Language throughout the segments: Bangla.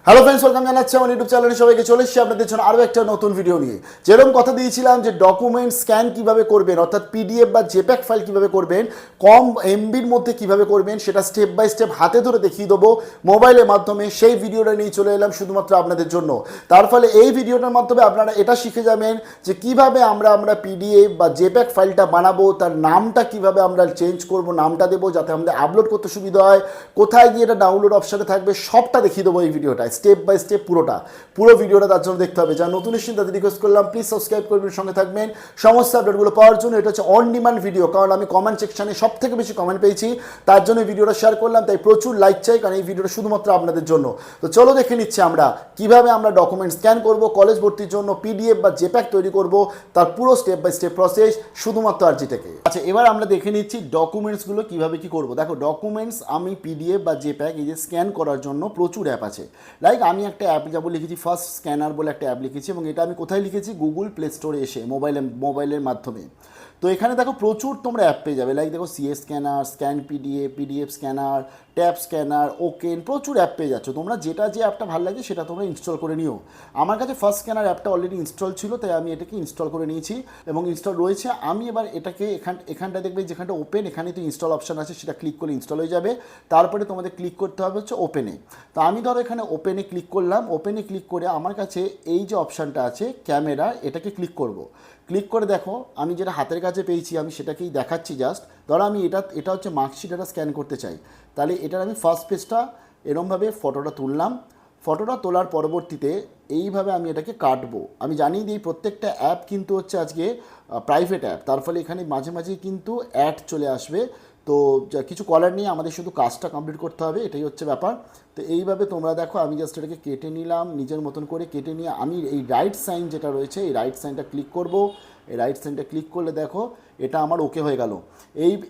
হ্যালো ফ্রেন্ডস, ওয়েলকাম জানাচ্ছি আমার ইউটিউব চ্যানেলে সবাইকে। চলে এসেছি আপনাদের জন্য আরও একটা নতুন ভিডিও নিয়ে। যেরকম কথা দিয়েছিলাম যে ডকুমেন্ট স্ক্যান কিভাবে করবেন, অর্থাৎ পিডিএফ বা জেপ্যাক ফাইল কিভাবে করবেন, কম এমবির মধ্যে কিভাবে করবেন, সেটা স্টেপ বাই স্টেপ হাতে ধরে দেখিয়ে দেবো মোবাইলের মাধ্যমে। সেই ভিডিওটা নিয়ে চলে এলাম শুধুমাত্র আপনাদের জন্য। তার ফলে এই ভিডিওটার মাধ্যমে আপনারা এটা শিখে যাবেন যে কিভাবে আমরা পিডিএফ বা জেপ্যাক ফাইলটা বানাবো, তার নামটা কিভাবে আমরা চেঞ্জ করব, নামটা দেবো যাতে আমাদের আপলোড করতে সুবিধা হয়, কোথায় গিয়ে এটা ডাউনলোড অপশানে থাকবে, সবটা দেখিয়ে দেবো এই ভিডিওটায় স্টেপ বাই স্টেপ। পুরো ভিডিওটা তার জন্য দেখতে হবে। যারা নতুন এসেছেন তাদের রিকোয়েস্ট করলাম প্লিজ সাবস্ক্রাইব করবেন, সঙ্গে থাকবেন সমস্ত আপডেটগুলো পাওয়ার জন্য। এটা হচ্ছে অন ডিমান্ড ভিডিও, কারণ আমি কমেন্ট সেকশনে সব থেকে বেশি কমেন্ট পেয়েছি, তার জন্য ভিডিওটা শেয়ার করলাম। তাই প্রচুর লাইক চাই, কারণ এই ভিডিওটা শুধুমাত্র আপনাদের জন্য। তো চলো দেখে নিচ্ছি আমরা কিভাবে আমরা ডকুমেন্ট স্ক্যান করব, কলেজ ভর্তির জন্য পিডিএফ বা জেপ্যাক তৈরি করব, তার পুরো স্টেপ বাই স্টেপ প্রসেস শুধুমাত্র আরজি থেকে। আচ্ছা, এবার আমরা দেখে নিচ্ছি ডকুমেন্টসগুলো কিভাবে কি করব। দেখো, ডকুমেন্টস আমি পিডিএফ বা জেপ্যাক এই যে স্ক্যান করার জন্য প্রচুর অ্যাপ আছে। লাইক আমি একটা অ্যাপ যাবো লিখেছি ফার্স্ট স্ক্যানার বলে একটা অ্যাপ লিখেছি, এবং এটা আমি কোথায় লিখেছি, গুগল প্লে স্টোরে এসে মোবাইলের মাধ্যমে। তো এখানে দেখো প্রচুর তোমরা অ্যাপ পেয়ে যাবে। লাইক দেখো CS scanner, scan PDF scanner, tab scanner, woken, প্রচুর অ্যাপ পেয়ে যাচ্ছ তোমরা। যেটা যে অ্যাপটা ভালো লাগে সেটা তোমরা ইনস্টল করে নিও। আমার কাছে ফার্স্ট স্ক্যানার অ্যাপটা অলরেডি ইনস্টল ছিল, তাই আমি এটাকে ইনস্টল করে নিয়েছি এবং ইনস্টল রয়েছে। আমি এবার এটাকে এখানটা দেখবে যেখানটা ওপেন, এখানে তো ইনস্টল অপশান আছে, সেটা ক্লিক করলে ইনস্টল হয়ে যাবে। তারপরে তোমাদের ক্লিক করতে হবে হচ্ছে ওপেনে। তো আমি ধরো এখানে ওপেনে ক্লিক করলাম। ওপেনে ক্লিক করে আমার কাছে এই যে অপশানটা আছে ক্যামেরা, এটাকে ক্লিক করব। ক্লিক করে দেখো আমি যেটা হাতের কাছে পেয়েছি আমি সেটাকেই দেখাচ্ছি জাস্ট। ধরো আমি এটা হচ্ছে মার্কশিট, এটা স্ক্যান করতে চাই, তাহলে এটার আমি ফার্স্ট পেজটা এরমভাবে ফটোটা তুললাম। ফটোটা তোলার পরবর্তীতে এইভাবে আমি এটাকে কাটবো। আমি জানি যে এই প্রত্যেকটা অ্যাপ কিন্তু হচ্ছে আজকে প্রাইভেট অ্যাপ, তার ফলে এখানে মাঝে মাঝেই কিন্তু অ্যাড চলে আসবে। তো কিছু করার নেই, আমাদের শুধু কাজটা কমপ্লিট করতে হবে, এটাই হচ্ছে ব্যাপার। তো এইভাবে তোমরা দেখো আমি জাস্ট এটাকে কেটে নিলাম, নিজের মতন করে কেটে নিয়ে আমি এই রাইট সাইন যেটা রয়েছে এই রাইট সাইনটা ক্লিক করব। এই রাইট সাইনটা ক্লিক করলে দেখো এটা আমার ওকে হয়ে গেল।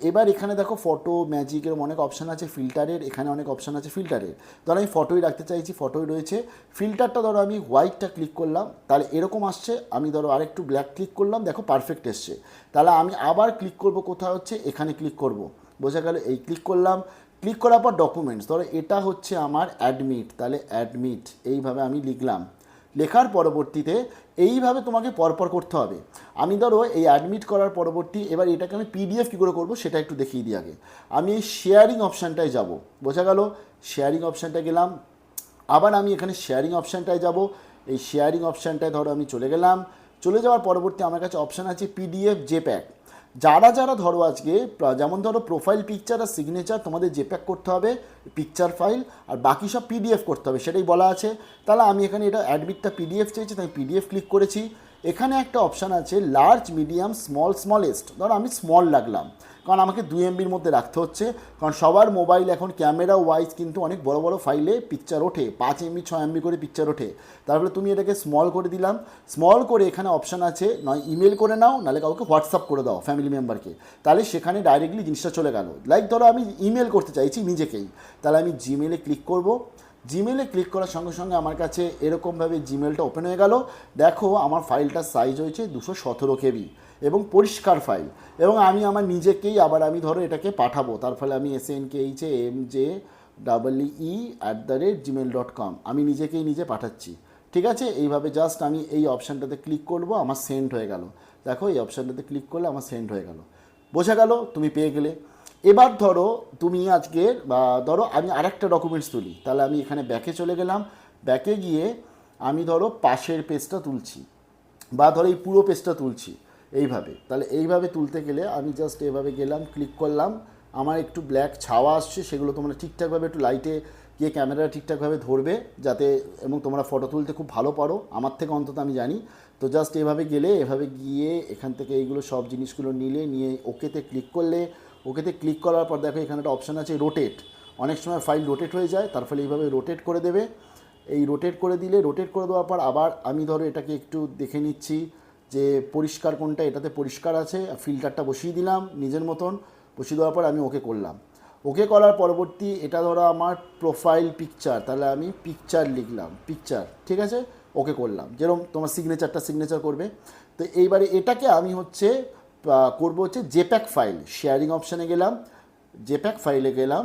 এবার এখানে দেখো ফটো ম্যাজিকের অনেক অপশান আছে, ফিল্টারের এখানে অনেক অপশান আছে ফিল্টারের। ধরো আমি ফটোই রাখতে চাইছি, ফটোই রয়েছে। ফিল্টারটা ধরো আমি হোয়াইটটা ক্লিক করলাম, তাহলে এরকম আসছে। আমি ধরো আরেকটু ব্ল্যাক ক্লিক করলাম, দেখো পারফেক্ট এসছে। তাহলে আমি আবার ক্লিক করব, কোথায় হচ্ছে এখানে ক্লিক করব, বোঝা গেল। এই ক্লিক করলাম, ক্লিক করার পর ডকুমেন্টস, ধরো এটা হচ্ছে আমার অ্যাডমিট, তাহলে অ্যাডমিট এইভাবে আমি লিখলাম। লেখার পরবর্তীতে এইভাবে তোমাকে পরপর করতে হবে। আমি ধরো এই অ্যাডমিট করার পরবর্তী এবার এটাকে আমি পিডিএফ কী করে করবো সেটা একটু দেখিয়ে দিই আগে। আমি এই শেয়ারিং অপশানটায় যাব, বোঝা গেল। শেয়ারিং অপশানটায় গেলাম, আবার আমি এখানে শেয়ারিং অপশানটায় যাব। এই শেয়ারিং অপশানটায় ধরো আমি চলে গেলাম। চলে যাওয়ার পরবর্তী আমার কাছে অপশান আছে পিডিএফ জেপ্যাক। যারা ধরো আজকে যেমন ধরো প্রোফাইল পিকচার আর সিগনেচার তোমাদের জেপ্যাক করতে হবে পিকচার ফাইল, আর বাকি সব পিডিএফ করতে হবে, সেটাই বলা আছে। তাহলে আমি এখানে এটা অ্যাডমিটটা পিডিএফ চেয়েছি, তাই পিডিএফ ক্লিক করেছি। এখানে একটা অপশান আছে লার্জ মিডিয়াম স্মলেস্ট, ধরো আমি স্মল লাগলাম, কারণ আমাকে 2 MBর মধ্যে রাখতে হচ্ছে। কারণ সবার মোবাইল এখন ক্যামেরা ওয়াইজ কিন্তু অনেক বড় বড় ফাইলে পিকচার ওঠে, 5 MB 6 MB করে পিকচার ওঠে। তারপরে তুমি এটাকে স্মল করে দিলাম। স্মল করে এখানে অপশান আছে, নয় ইমেল করে নাও, নাহলে কাউকে হোয়াটসঅ্যাপ করে দাও ফ্যামিলি মেম্বারকে, তাহলে সেখানে ডাইরেক্টলি জিনিসটা চলে গেল। লাইক ধরো আমি ইমেল করতে চাইছি নিজেকেই, তাহলে আমি জিমেলে ক্লিক করব। জিমেলে ক্লিক করার সঙ্গে সঙ্গে আমার কাছে এরকমভাবে জিমেলটা ওপেন হয়ে গেল। দেখো আমার ফাইলটার সাইজ হয়েছে 217 KB এবং পরিষ্কার ফাইল। এবং আমি আমার নিজেকেই আবার আমি ধরো এটাকে পাঠাবো, তার ফলে আমি SNKHAMJ@gmail.com আমি নিজেকেই নিজে পাঠাচ্ছি। ঠিক আছে, এইভাবে জাস্ট আমি এই অপশানটাতে ক্লিক করব, আমার সেন্ড হয়ে গেল। দেখো এই অপশানটাতে ক্লিক করলে আমার সেন্ড হয়ে গেল, বোঝা গেল, তুমি পেয়ে গেলে। এবার ধরো তুমি আজকের বা ধরো আমি আরেকটা ডকুমেন্টস তুলি, তাহলে আমি এখানে ব্যাকে চলে গেলাম। ব্যাকে গিয়ে আমি ধরো পাশের পেজটা তুলছি, বা ধরো এই পুরো পেজটা তুলছি এইভাবে। তাহলে এইভাবে তুলতে গেলে আমি জাস্ট এভাবে গেলাম, ক্লিক করলাম। আমার একটু ব্ল্যাক ছাওয়া আসছে, সেগুলো তোমরা ঠিকঠাকভাবে একটু লাইটে গিয়ে ক্যামেরা ঠিকঠাকভাবে ধরবে যাতে, এবং তোমরা ফটো তুলতে খুব ভালো পারো আমার থেকে অন্তত আমি জানি। তো জাস্ট এভাবে গেলে, এভাবে গিয়ে এখান থেকে এইগুলো সব জিনিসগুলো নিয়ে ওকেতে ক্লিক করলে, ওকেতে ক্লিক করার পর দেখো এখানে একটা অপশান আছে রোটেট। অনেক সময় ফাইল রোটেট হয়ে যায়, তার ফলে এইভাবে রোটেট করে দেবে। এই রোটেট করে দিলে, রোটেট করে দেওয়ার পর আবার আমি ধরো এটাকে একটু দেখে নিচ্ছি যে পরিষ্কার কোনটা, এটাতে পরিষ্কার আছে। ফিল্টারটা বসিয়ে দিলাম নিজের মতন, বসিয়ে দেওয়ার পর আমি ওকে করলাম। ওকে করার পরবর্তী এটা ধরো আমার প্রোফাইল পিকচার, তাহলে আমি পিকচার লিখলাম, পিকচার, ঠিক আছে, ওকে করলাম। যেরকম তোমার সিগনেচার করবে। তো এইবারে এটাকে আমি হচ্ছে করবো হচ্ছে জেপ্যাক ফাইল। শেয়ারিং অপশানে গেলাম, জেপ্যাক ফাইলে গেলাম,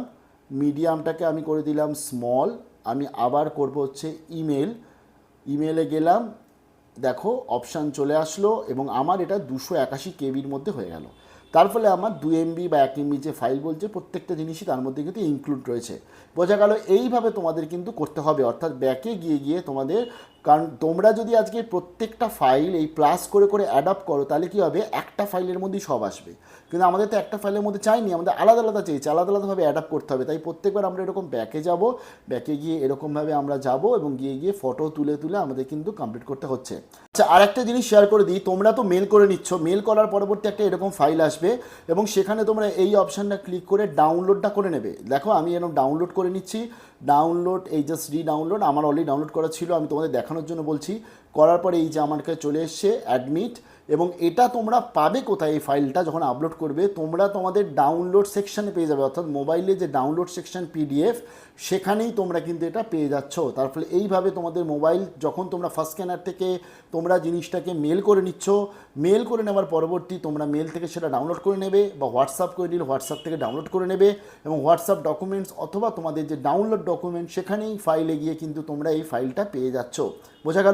মিডিয়ামটাকে আমি করে দিলাম স্মল, আমি আবার করব হচ্ছে ইমেলে গেলাম, দেখো অপশান চলে আসলো এবং আমার এটা 281 কেবির মধ্যে হয়ে গেল। তার ফলে আমার 2 MB বা 1 MB যে ফাইল বলছে প্রত্যেকটা জিনিসই তার মধ্যে কিন্তু ইনক্লুড রয়েছে। বোঝা গেল এইভাবে তোমাদের কিন্তু করতে হবে, অর্থাৎ ব্যাকে গিয়ে তোমাদের, কারণ তোমরা যদি আজকে প্রত্যেকটা ফাইল এই প্লাস করে করে অ্যাডাপ্ট করো তাহলে কী হবে, একটা ফাইলের মধ্যেই সব আসবে। কিন্তু আমাদের তো একটা ফাইলের মধ্যে চাইনি, আমাদের আলাদা আলাদা চেয়েছে, আলাদা আলাদাভাবে অ্যাডাপ্ট করতে হবে। তাই প্রত্যেকবার আমরা এরকম ব্যাকে যাব, ব্যাকে গিয়ে এরকমভাবে আমরা যাব এবং গিয়ে ফটো তুলে আমাদের কিন্তু কমপ্লিট করতে হচ্ছে। আচ্ছা, আর একটা জিনিস শেয়ার করে দিই, তোমরা তো মেল করে নিচ্ছ, মেল করার পরবর্তী একটা এরকম ফাইল আসবে এবং সেখানে তোমরা এই অপশানটা ক্লিক করে ডাউনলোডটা করে নেবে। দেখো আমি এরকম ডাউনলোড করে নিচ্ছি, ডাউনলোড, এই জাস্ট ডাউনলোড, আমার অলরেডি ডাউনলোড করা ছিল, আমি তোমাদের দেখানোর জন্য বলছি। করার পরে এই যে আমার কাছে চলে এসছে অ্যাডমিট, এবং এটা তোমরা পাবে কোথায়, এই ফাইলটা যখন আপলোড করবে তোমরা তোমাদের ডাউনলোড সেকশানে পেয়ে যাবে, অর্থাৎ মোবাইলে যে ডাউনলোড সেকশন PDF সেখানেই তোমরা কিন্তু এটা পেয়ে যাচ্ছ। তার ফলে এইভাবে তোমাদের মোবাইল যখন তোমরা ফার্স্ট স্ক্যানার থেকে তোমরা জিনিসটাকে মেল করে নিচ্ছ, মেল করে নেওয়ার পরবর্তী তোমরা মেল থেকে সেটা ডাউনলোড করে নেবে বা হোয়াটসঅ্যাপ করে নিলে হোয়াটসঅ্যাপ থেকে ডাউনলোড করে নেবে এবং হোয়াটসঅ্যাপ ডকুমেন্টস অথবা তোমাদের যে ডাউনলোড ডকুমেন্ট সেখানেই ফাইলে গিয়ে কিন্তু তোমরা এই ফাইলটা পেয়ে যাচ্ছ। বোঝা গেল?